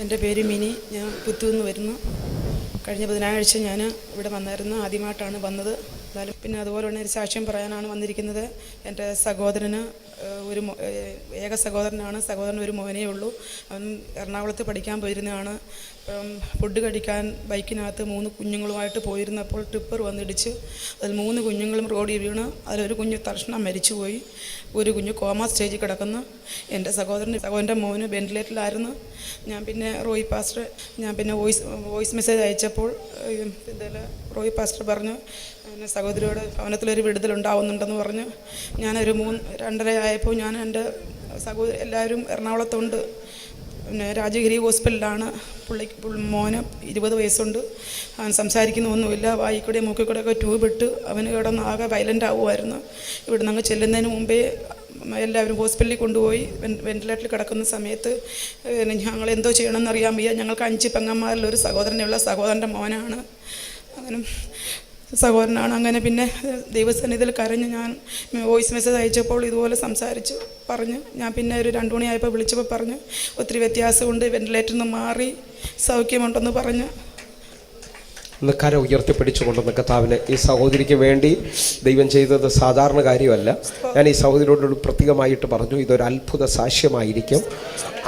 എൻ്റെ പേര് മിനി. ഞാൻ പുത്തൂന്ന് വരുന്നു. കഴിഞ്ഞ ബുധനാഴ്ച ഞാൻ ഇവിടെ വന്നായിരുന്നു. ആദ്യമായിട്ടാണ് വന്നത്. എന്നാലും പിന്നെ അതുപോലെ തന്നെ ഒരു സാക്ഷ്യം പറയാനാണ് വന്നിരിക്കുന്നത്. എൻ്റെ സഹോദരന് ഏക സഹോദരനാണ്. സഹോദരന് ഒരു മോനേ ഉള്ളൂ. അവൻ എറണാകുളത്ത് പഠിക്കാൻ പോയിരുന്നതാണ്. ഫുഡ് കഴിക്കാൻ ബൈക്കിനകത്ത് 3 കുഞ്ഞുങ്ങളുമായിട്ട് പോയിരുന്നപ്പോൾ ടിപ്പർ വന്നിടിച്ച് അതിൽ 3 കുഞ്ഞുങ്ങളും റോഡിൽ വീണ്. അതിലൊരു കുഞ്ഞ് തൽക്ഷണം മരിച്ചുപോയി. ഒരു കുഞ്ഞ് കോമ സ്റ്റേജിൽ കിടക്കുന്നു. എൻ്റെ സഹോദരൻ്റെ മോന് വെന്റിലേറ്ററിലായിരുന്നു. ഞാൻ പിന്നെ വോയിസ് മെസ്സേജ് അയച്ചപ്പോൾ റോയി പാസ്റ്റർ പറഞ്ഞു, സഹോദരിയോട് ഭവനത്തിലൊരു വിടുതലുണ്ടാവുന്നുണ്ടെന്ന് പറഞ്ഞു. ഞാനൊരു 2:30 ആയപ്പോൾ ഞാൻ എൻ്റെ എല്ലാവരും എറണാകുളത്തുണ്ട്. പിന്നെ രാജഗിരി ഹോസ്പിറ്റലിലാണ്. മോന് 20 വയസ്സുണ്ട്. അവൻ സംസാരിക്കുന്നൊന്നുമില്ല. വായിക്കൂടെ മൂക്കിക്കൂടെയൊക്കെ ട്യൂബിട്ട് അവന് കിടന്ന് ആകെ വയലൻ്റ് ആവുമായിരുന്നു. ഇവിടെ നിന്ന് അങ്ങ് ചെല്ലുന്നതിന് മുമ്പേ എല്ലാവരും ഹോസ്പിറ്റലിൽ കൊണ്ടുപോയി. വെന്റിലേറ്ററിൽ കിടക്കുന്ന സമയത്ത് ഞങ്ങൾ എന്തോ ചെയ്യണമെന്ന് അറിയാൻ വയ്യ. ഞങ്ങൾക്ക് 5 പെങ്ങന്മാരിലൊരു സഹോദരനുള്ള സഹോദരൻ്റെ മോനാണ്. അങ്ങനെ സഹോദരനാണ്. അങ്ങനെ പിന്നെ ദൈവസന്നിധിയിൽ കരഞ്ഞ് ഞാൻ വോയിസ് മെസ്സേജ് അയച്ചപ്പോൾ ഇതുപോലെ സംസാരിച്ച് പറഞ്ഞു. ഞാൻ പിന്നെ ഒരു 2 മണിയായപ്പോൾ വിളിച്ചപ്പോൾ പറഞ്ഞു ഒത്തിരി വ്യത്യാസമുണ്ട്, വെന്റിലേറ്ററിൽ നിന്ന് മാറി സൗഖ്യമുണ്ടെന്ന് പറഞ്ഞു. ഇന്ന് കരം ഉയർത്തിപ്പിടിച്ചുകൊണ്ടുവന്ന കർത്താവിന് ഈ സഹോദരിക്ക് വേണ്ടി ദൈവം ചെയ്തത് സാധാരണ കാര്യമല്ല. ഞാൻ ഈ സഹോദരിയോട് പ്രത്യേകമായിട്ട് പറഞ്ഞു, ഇതൊരു അത്ഭുത സാക്ഷ്യമായിരിക്കും.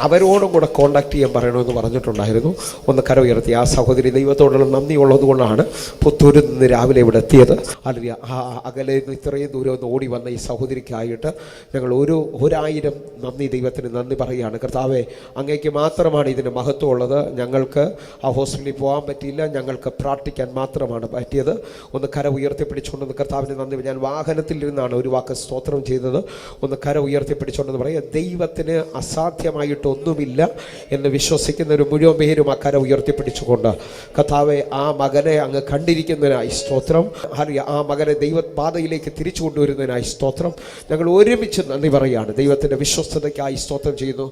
അവരോടും കൂടെ കോണ്ടാക്ട് ചെയ്യാൻ പറയണമെന്ന് പറഞ്ഞിട്ടുണ്ടായിരുന്നു. ഒന്ന് കരം ഉയർത്തി. ആ സഹോദരി ദൈവത്തോടുള്ള നന്ദി ഉള്ളതുകൊണ്ടാണ് പുത്തൂരിൽ നിന്ന് രാവിലെ ഇവിടെ എത്തിയത്. അല്ലെങ്കിൽ അകലെ ഇത്രയും ദൂരം ഒന്ന് ഓടി വന്ന ഈ സഹോദരിക്കായിട്ട് ഞങ്ങൾ 1000 നന്ദി ദൈവത്തിന് നന്ദി പറയുകയാണ്. കർത്താവെ, അങ്ങേക്ക് മാത്രമാണ് ഇതിന് മഹത്വം ഉള്ളത്. ഞങ്ങൾക്ക് ആ ഹോസ്പിറ്റലിൽ പോകാൻ പറ്റിയില്ല. ഞങ്ങൾക്ക് പ്രാർത്ഥിക്കാൻ മാത്രമാണ് പറ്റിയത്. ഒന്ന് കര ഉയർത്തിപ്പിടിച്ചുകൊണ്ടെന്ന് കർത്താവിന് നന്ദി. ഞാൻ വാഹനത്തിൽ ഇരുന്നാണ് ഒരു വാക്ക് സ്തോത്രം ചെയ്തത്. ഒന്ന് കര ഉയർത്തിപ്പിടിച്ചുകൊണ്ടെന്ന് പറയുക, ദൈവത്തിന് അസാധ്യമായിട്ടൊന്നുമില്ല എന്ന് വിശ്വസിക്കുന്ന ഒരു മുഴുവൻ പേരും ആ കര ഉയർത്തിപ്പിടിച്ചുകൊണ്ട് കർത്താവെ, ആ മകനെ അങ്ങ് കണ്ടിരിക്കുന്നതിനായി സ്തോത്രം. ആ മകനെ ദൈവപാതയിലേക്ക് തിരിച്ചു കൊണ്ടുവരുന്നതിനായി സ്തോത്രം. ഞങ്ങൾ ഒരുമിച്ച് നന്ദി പറയുകയാണ്. ദൈവത്തിൻ്റെ വിശ്വസ്തതയ്ക്കായി സ്തോത്രം ചെയ്യുന്നു.